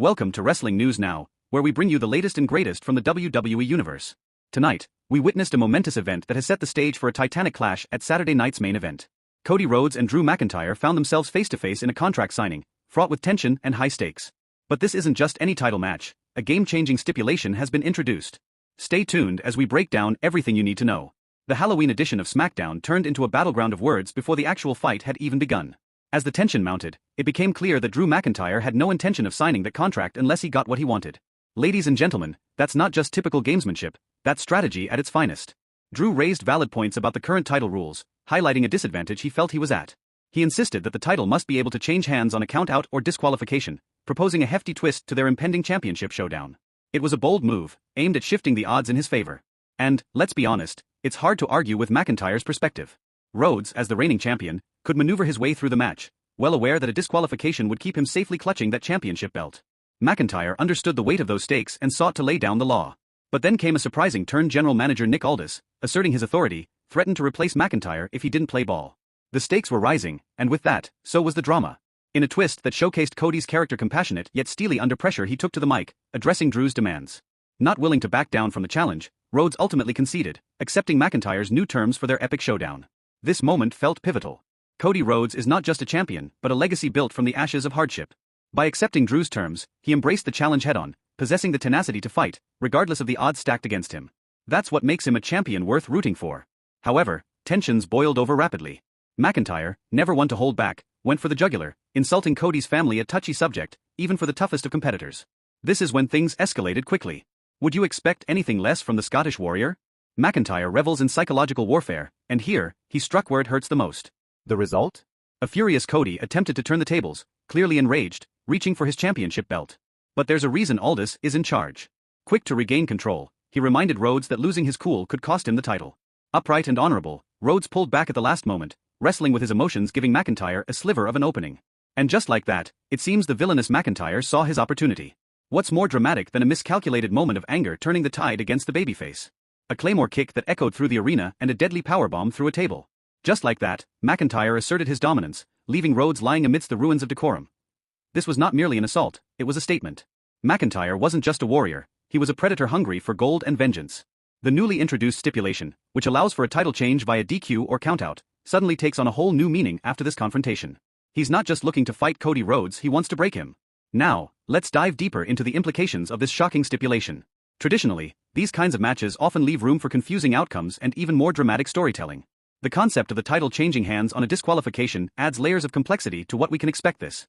Welcome to Wrestling News Now, where we bring you the latest and greatest from the WWE Universe. Tonight, we witnessed a momentous event that has set the stage for a titanic clash at Saturday night's main event. Cody Rhodes and Drew McIntyre found themselves face-to-face in a contract signing, fraught with tension and high stakes. But this isn't just any title match, a game-changing stipulation has been introduced. Stay tuned as we break down everything you need to know. The Halloween edition of SmackDown turned into a battleground of words before the actual fight had even begun. As the tension mounted, it became clear that Drew McIntyre had no intention of signing that contract unless he got what he wanted. Ladies and gentlemen, that's not just typical gamesmanship, that's strategy at its finest. Drew raised valid points about the current title rules, highlighting a disadvantage he felt he was at. He insisted that the title must be able to change hands on a count-out or disqualification, proposing a hefty twist to their impending championship showdown. It was a bold move, aimed at shifting the odds in his favor. And, let's be honest, it's hard to argue with McIntyre's perspective. Rhodes, as the reigning champion, could maneuver his way through the match, well aware that a disqualification would keep him safely clutching that championship belt. McIntyre understood the weight of those stakes and sought to lay down the law. But then came a surprising turn. General manager Nick Aldis, asserting his authority, threatened to replace McIntyre if he didn't play ball. The stakes were rising, and with that, so was the drama. In a twist that showcased Cody's character, compassionate yet steely under pressure, he took to the mic, addressing Drew's demands. Not willing to back down from the challenge, Rhodes ultimately conceded, accepting McIntyre's new terms for their epic showdown. This moment felt pivotal. Cody Rhodes is not just a champion, but a legacy built from the ashes of hardship. By accepting Drew's terms, he embraced the challenge head-on, possessing the tenacity to fight, regardless of the odds stacked against him. That's what makes him a champion worth rooting for. However, tensions boiled over rapidly. McIntyre, never one to hold back, went for the jugular, insulting Cody's family, a touchy subject, even for the toughest of competitors. This is when things escalated quickly. Would you expect anything less from the Scottish warrior? McIntyre revels in psychological warfare, and here, he struck where it hurts the most. The result? A furious Cody attempted to turn the tables, clearly enraged, reaching for his championship belt. But there's a reason Aldis is in charge. Quick to regain control, he reminded Rhodes that losing his cool could cost him the title. Upright and honorable, Rhodes pulled back at the last moment, wrestling with his emotions, giving McIntyre a sliver of an opening. And just like that, it seems the villainous McIntyre saw his opportunity. What's more dramatic than a miscalculated moment of anger turning the tide against the babyface? A claymore kick that echoed through the arena and a deadly powerbomb through a table. Just like that, McIntyre asserted his dominance, leaving Rhodes lying amidst the ruins of decorum. This was not merely an assault, it was a statement. McIntyre wasn't just a warrior, he was a predator hungry for gold and vengeance. The newly introduced stipulation, which allows for a title change via DQ or countout, suddenly takes on a whole new meaning after this confrontation. He's not just looking to fight Cody Rhodes, he wants to break him. Now, let's dive deeper into the implications of this shocking stipulation. Traditionally, these kinds of matches often leave room for confusing outcomes and even more dramatic storytelling. The concept of the title changing hands on a disqualification adds layers of complexity to what we can expect. This